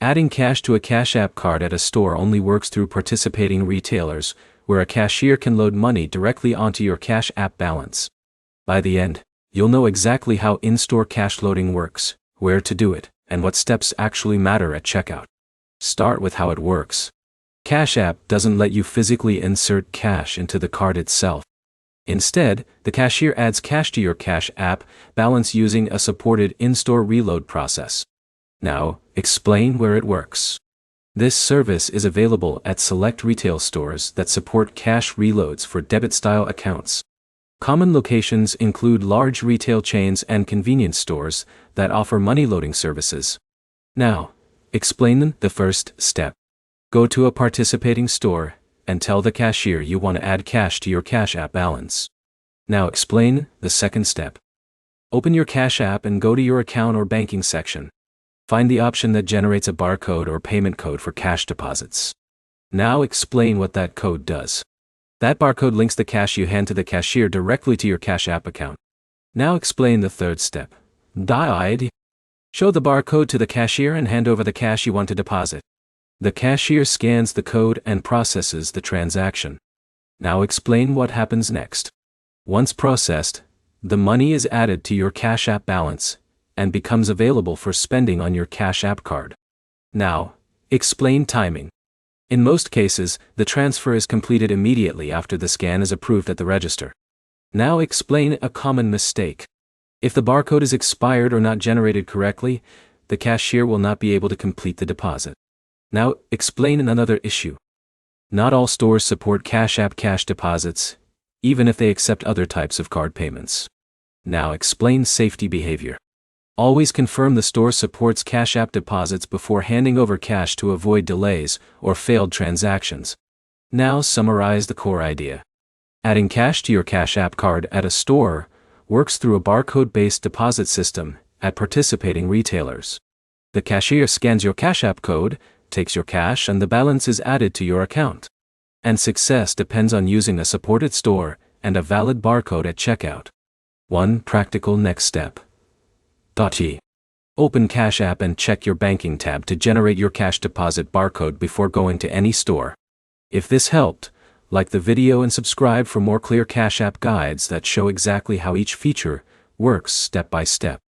Adding cash to a Cash App card at a store only works through participating retailers, where a cashier can load money directly onto your Cash App balance. By the end, you'll know exactly how in-store cash loading works, where to do it, and what steps actually matter at checkout. Start with how it works. Cash App doesn't let you physically insert cash into the card itself. Instead, the cashier adds cash to your Cash App balance using a supported in-store reload process. Now, explain where it works. This service is available at select retail stores that support cash reloads for debit-style accounts. Common locations include large retail chains and convenience stores that offer money loading services. Now, explain the first step. Go to a participating store and tell the cashier you want to add cash to your Cash App balance. Now explain the second step. Open your Cash App and go to your account or banking section. Find the option that generates a barcode or payment code for cash deposits. Now explain what that code does. That barcode links the cash you hand to the cashier directly to your Cash App account. Now explain the third step. Show the barcode to the cashier and hand over the cash you want to deposit. The cashier scans the code and processes the transaction. Now explain what happens next. Once processed, the money is added to your Cash App balance and becomes available for spending on your Cash App card. Now, explain timing. In most cases, the transfer is completed immediately after the scan is approved at the register. Now explain a common mistake. If the barcode is expired or not generated correctly, the cashier will not be able to complete the deposit. Now, explain another issue. Not all stores support Cash App cash deposits, even if they accept other types of card payments. Now, explain safety behavior. Always confirm the store supports Cash App deposits before handing over cash to avoid delays or failed transactions. Now, summarize the core idea. Adding cash to your Cash App card at a store works through a barcode-based deposit system at participating retailers. The cashier scans your Cash App code, takes your cash, and the balance is added to your account. And success depends on using a supported store and a valid barcode at checkout. One practical next step. Open Cash App and check your banking tab to generate your cash deposit barcode before going to any store. If this helped, like the video and subscribe for more clear Cash App guides that show exactly how each feature works step by step.